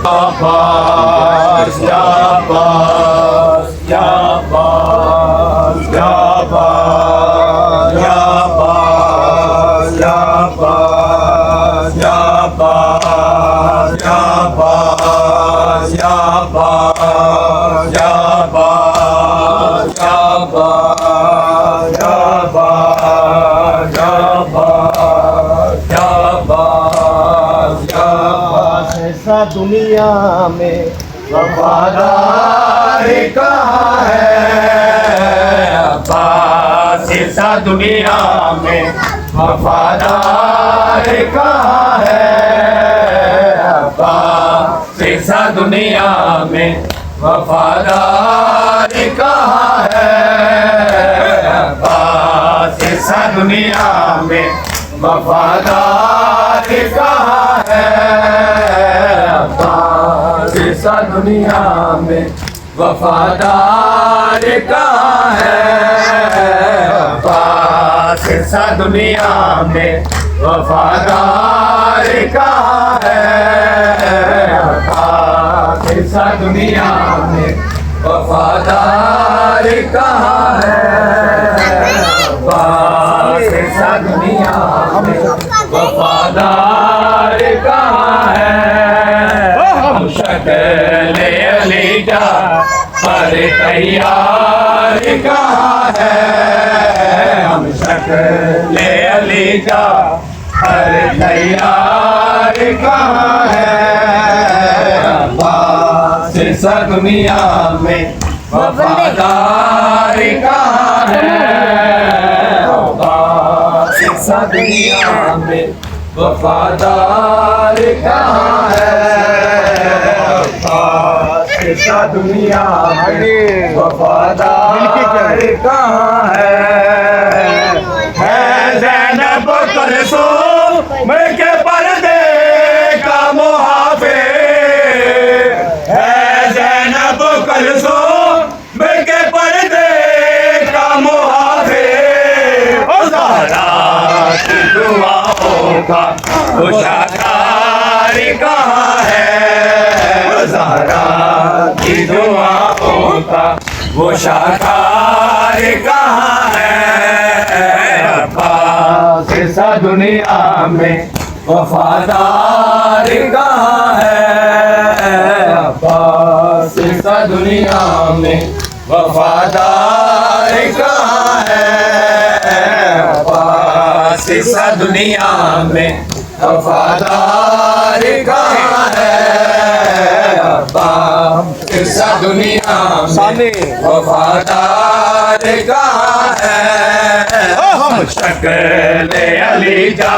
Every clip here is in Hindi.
Abbas, Ya Abbas, Ya Abbas, Ya Abbas, Ya Abbas, Ya Abbas, Ya Abbas, Ya Abbas, Ya Abbas, Ya Abbas, Ya Abbas, Ya Abbas, Ya Abbas, Ya Abbas, Ya Abbas। ऐसा दुनिया में वफादार कहाँ है अब्बास, ऐसा दुनिया में वफादार कहाँ है अब्बास, ऐसा दुनिया में वफादार कहाँ है अब्बास, ऐसा दुनिया में वफादार कहाँ है अब्बास, ऐसा दुनिया में वफादार कहाँ है अब्बास, ऐसा दुनिया में वफादार कहाँ है अब्बास, ऐसा दुनिया में वफादार कहाँ है अब्बास, ऐसा दुनिया में वफादार कहाँ है। हम शक्ल अलीजा पर तैयार कहाँ है, हम शक्ल अलीजा पर तैयार कहाँ है अब्बास, ऐसा दुनिया में वफादार कहाँ है अब्बास, ऐसा दुनिया में वफादार कहाँ है अब्बास, ऐसा दुनिया में वफादार कहाँ है ज़ैनब कुलसूम के पर्दे का मुहाफिज है, ज़ैनब कुलसूम के पर्दे का मुहाफिज, ओ ज़हरा की दुआओं का मुशाकार कहाँ है, ज़हरा की दुआओं का वो शाकार कहाँ है अब्बास, ऐसा दुनिया में वफादार कहाँ है अब्बास, ऐसा दुनिया में वफादार कहाँ है अब्बास, ऐसा दुनिया में वफादार कहाँ है अब्बास, ऐसा दुनिया में वफादार कहाँ है। हम शक्ल अलीजा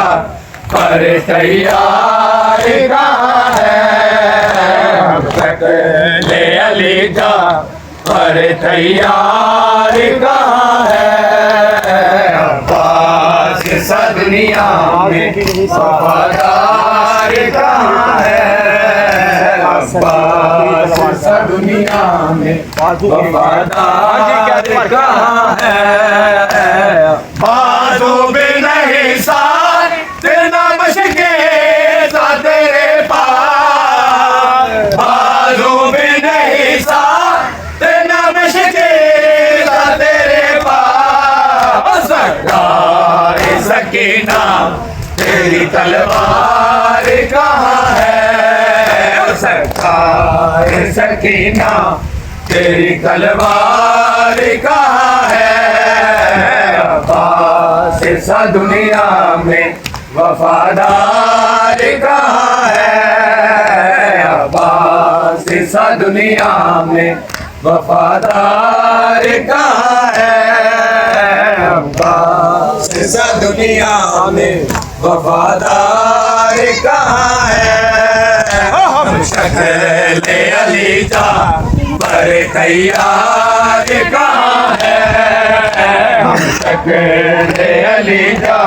पर तैयार कहाँ है, हम शक्ल अलीजा पर तैयार कहाँ है अब्बास, ऐसा दुनिया में वफादार कहाँ है अब्बास, ऐसा दुनिया में वफादार कहाँ है। बाजू भी नहीं साथ तेरा मशके सा तेरे पास, बाजू भी नहीं साथ तेरा मशके सा तेरे पास, सरकार सकीना तेरी तलवार कहाँ है, सरकार सकीना तेरी तलवार कहाँ है अब्बास, ऐसा दुनिया में वफादार कहाँ है अब्बास, ऐसा दुनिया में वफादार कहाँ है अब्बास, ऐसा दुनिया में वफादार कहाँ है। हम शक्ल अलीजा पर तैयार कहाँ है, हम शक्ल अलीजा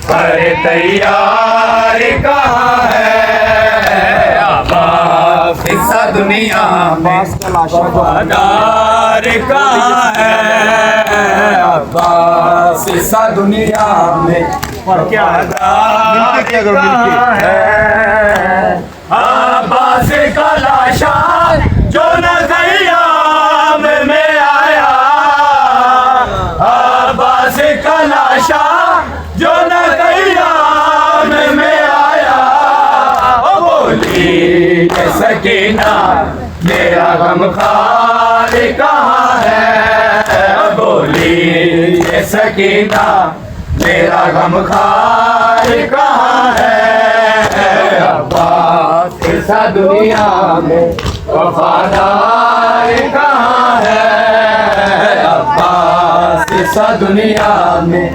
पर तैयार कहाँ है अब्बास, ऐसा दुनिया में वफादार कहाँ है अब्बास, ऐसा दुनिया में वफादार कहाँ है अब्बास का ये सकीना मेरा गम खार कहाँ है, बोली ये सकीना मेरा गम खार कहाँ है। अब्बास ऐसा दुनिया में वफादार कहाँ है, अब्बास ऐसा दुनिया में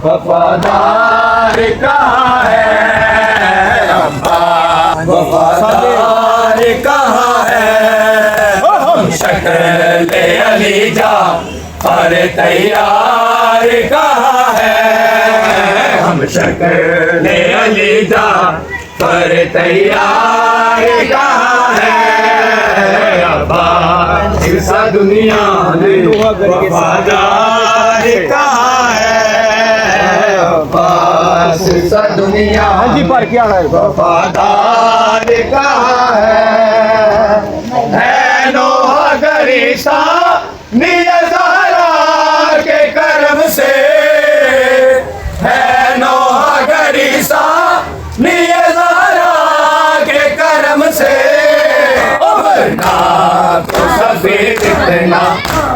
वफादार कहाँ है, अब्बास वफादार कहाँ है। हम शक्ल अली जा पर तैयार कहाँ है, हम शक्ल अली जा पर तैयार कहाँ है। अब्बास ऐसा दुनिया में वफादार कहाँ है, अब्बास ऐसा दुनिया हाँ जी पर क्या है वफादार कहाँ है। नोहा गरिसा नियज़ारा के करम से है, नोहा गरिसा नियज़ारा के करम से। वरना तो सफेद इतना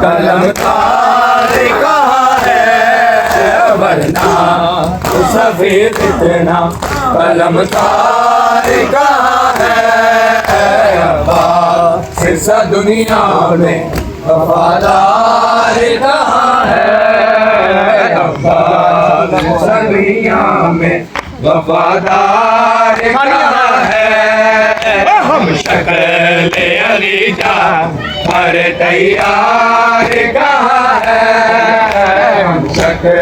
कलमकार कहाँ है, वरना तो सफेद इतना कलमकार कहाँ है। अब्बास ऐसा दुनिया में वफादार कहाँ है, अब्बास ऐसा दुनिया में वफादार कहाँ है। हम शक्ल अली जा पर तैयार कहाँ है, हम शक्ल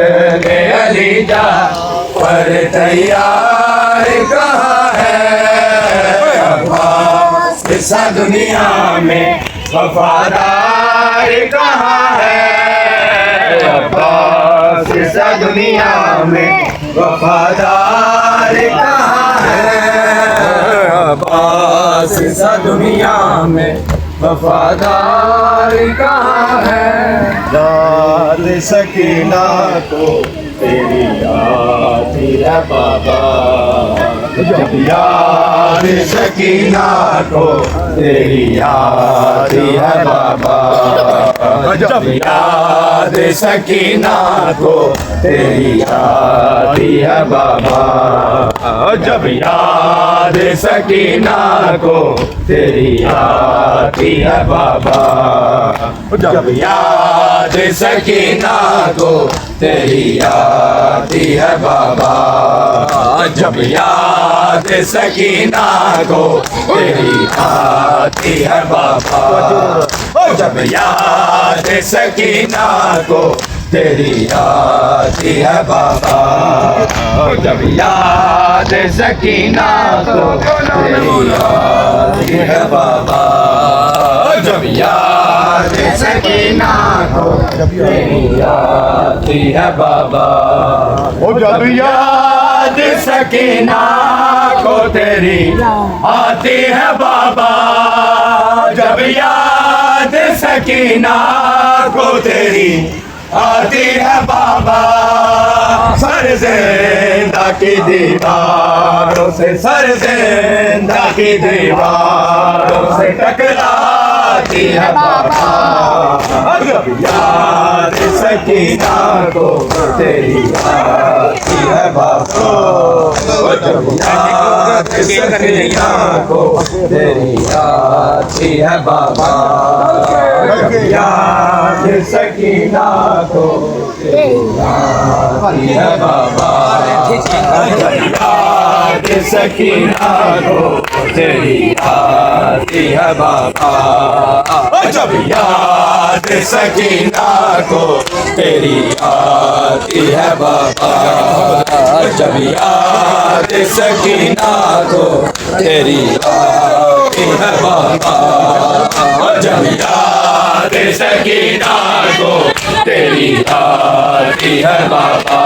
अली जा पर तैयार कहाँ है। अब्बास ऐसा दुनिया में वफादार कहाँ है, अब्बास ऐसा दुनिया में वफादार कहाँ है, अब्बास ऐसा दुनिया में वफादार कहाँ है। याद सकीना को तेरी याद है बाबा, जब याद सकीना को तेरी याद है बाबा, जब याद सकीना को तेरी याद है बाबा, जब याद सकीना को तेरी याद है बाबा, जब याद सकीना को तेरी याद है बाबा, जब याद सकीना को तेरी याद है बाबा, जब याद सकीना को तेरी याद है बाबा, जब याद सकीना को तेरी याद है बाबा, जब याद सकीना को तेरी याद है बाबा, जब याद सकीना को तेरी आती है बाबा, जब याद सकीना को तेरी आती है बाबा, सर जिंदा की दीवारों से, सर जिंदा की दीवारों से टकराती है बाबा, जब याद सकीना को तेरी आती है बाबा, जब याद सकीना को तेरी आती है बाबा, जब याद सकीना को तेरी आती है बाबा, जब याद सकीना को तेरी आती है बाबा, जब याद सकीना को तेरी आती है बाबा, जब याद सकीना को तेरी आती है बाबा, जब याद सकीना को तेरी आती है बाबा,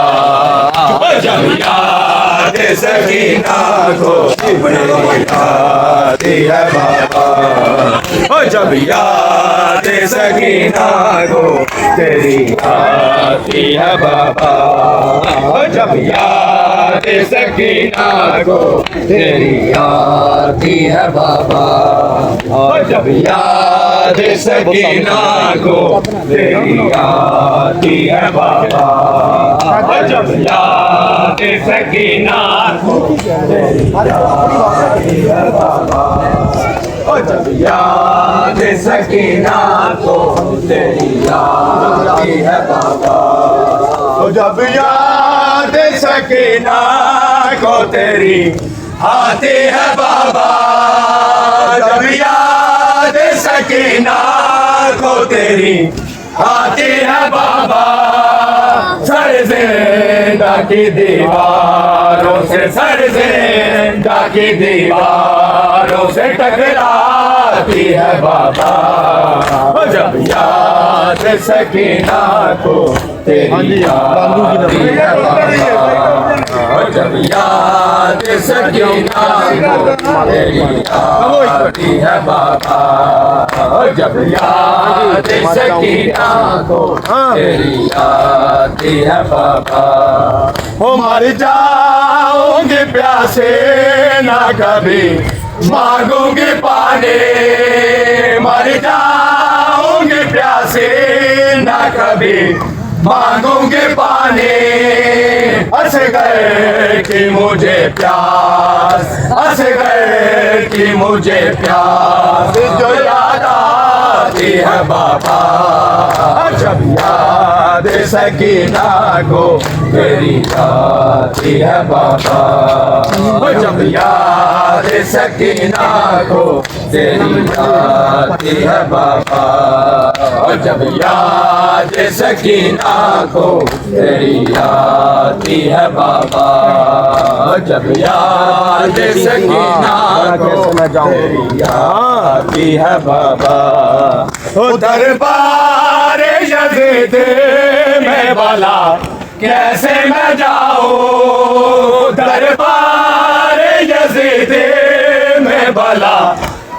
जब याद सकीना को तेरी आती है बाबा, जब याद सकीना को तेरी आती है बाबा, जब याद याद सकीना को तेरी आती है बाबा। और जब याद सकीना को तेरी आती है बाबा। और जब याद सकीना को तेरी आती है बाबा। और जब याद सकीना को तेरी आती है बाबा। जब याद सकीना को तेरी आती है बाबा। जब याद सकीना को तेरी आती है बाबा। सर जिंदा की दीवारों से, सर जिंदा की दीवारों से टकराती है बाबा। जब याद सकीना को तेरी आती है बाबा। जब याद सकीना को तेरी आती है बाबा। जब याद सकीना को तेरी आती है बाबा। हो मर जाओगे प्यासे ना कभी मांगोगे पानी। मर जाओगे प्यासे ना कभी मांगोगे पानी। असगर की मुझे प्यास, असगर की मुझे प्यास जो याद आती है बाबा। जब याद सकीना को तेरी आती है बाबा। जब याद सकीना को तेरी आती है बाबा। जब याद सकीना को तेरी आती है बाबा। जब याद सकीना को तेरी आती है बाबा। ओ दरबार यज़ीद में भला कैसे मैं जाऊं। दरबार यज़ीद में भला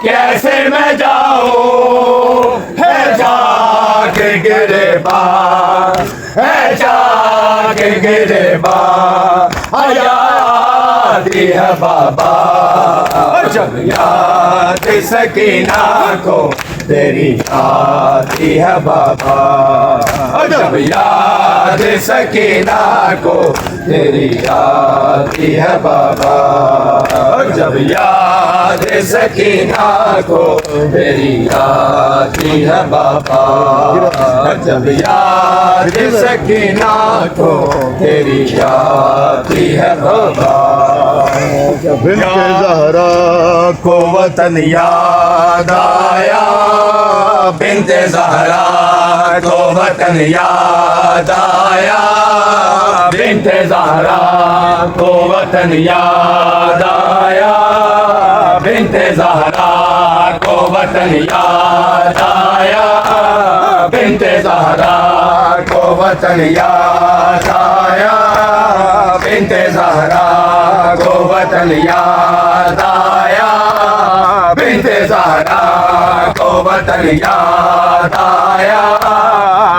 कैसे मैं जाऊं। है जाके गिरेबान, है जाके गिरेबान आती है बाबा। जब याद सकीना को तेरी आती है बाबा। जब याद सकीना को तेरी आती है बाबा। जब याद सकीना को तेरी आती है बाबा। जब याद सकीना को तेरी आती है बाबा। बिन्ते ज़हरा को वतन याद आया। बिन्ते ज़हरा को वतन याद आया। बिन्ते ज़हरा को वतन याद आया। बिन्ते ज़हरा को वतन याद आया। बिन्ते ज़हरा को वतन याद आया। बिन्ते ज़हरा को वतन याद आया। बिन्ते ज़हरा को वतन याद आया।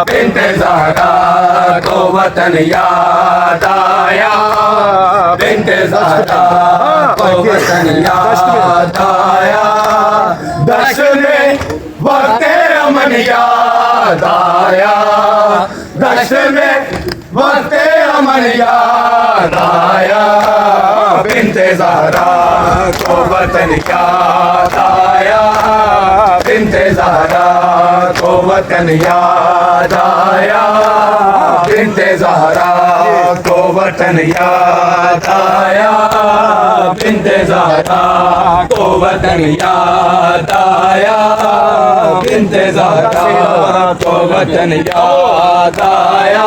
बिन्ते ज़हरा को वतन याद आया। बिन्ते ज़हरा को वतन याद आया। दश्त में वक़्त अमन याद आया। दश्त में वक़्त अमन याद आया। बिन्ते ज़हरा को वतन याद आया। बिन्ते ज़हरा को वतन याद आया। बिन्ते ज़हरा को वतन याद आया। बिन्ते ज़हरा को वतन याद आया। बिन्ते ज़हरा को वतन याद आया।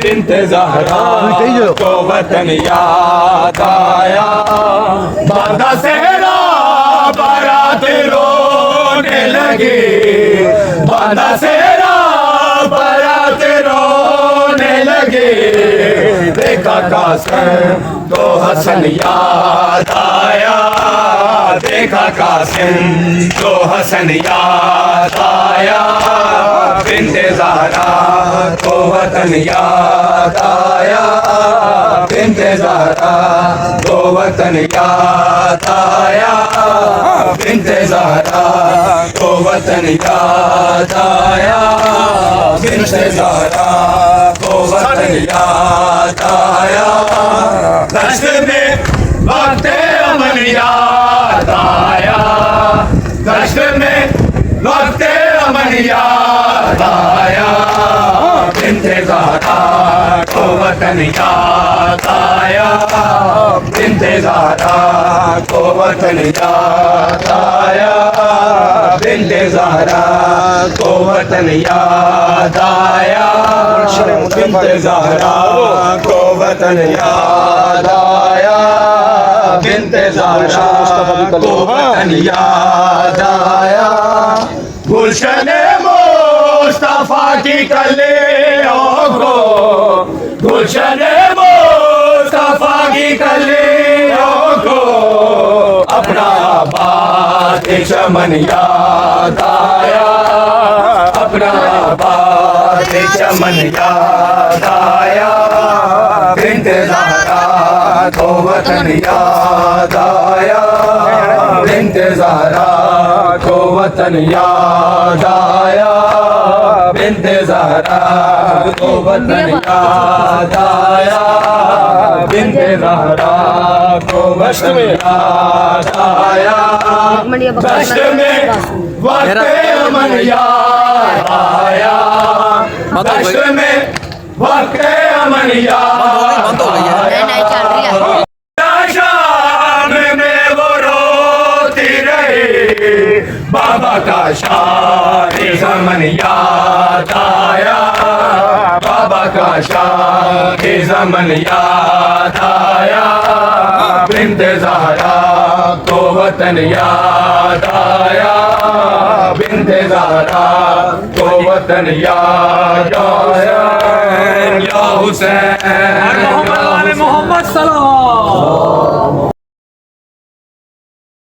बिन्ते ज़हरा को वतन याद आया। बांधा सेहरा बारात रोने लगी। बांधा सेहरा बारात रोने लगी। देखा कासिम तो हसन याद आया। देखा कासिम तो हसन याद आया। बिन्ते ज़हरा को वतन याद आया। बिन्ते ज़हरा को वतन याद आया, बिन्ते ज़हरा को वतन याद आया, बिन्ते ज़हरा को वतन याद आया। दश्त में वक्त अमन याद आया, दश्त में वक्त अमन याद आया, बिन्ते ज़हरा को वतन याद आया, बिन्ते ज़हरा को वतन याद आया, बिन्ते ज़हरा को वतन याद आया, बिन्ते ज़हरा को वतन याद आया, बिन्ते ज़हरा को वतन याद आया। गुलशन मुस्तफा की कलियों को, गुलशन मुस्तफा की कलियों को अपना बात चमन याद आया, अपना बात चमन याद आया, बिन्ते ज़हरा को वतन याद आया, बिन्ते ज़हरा को वतन याद आया, बिन्ते ज़हरा को वतन याद आया, बिन्ते ज़हरा को वतन याद आया। दश्त में वक्त अमन याद आया, दश्त में वक्त अमन याद आया। शाम में वो रोती रही, बाबा का शान ज़मन याद आया, बाबा का शान ज़मन याद आया, बिन्ते ज़हरा को वतन याद आया, बिन्ते ज़हरा को वतन याद आया। या हुसैन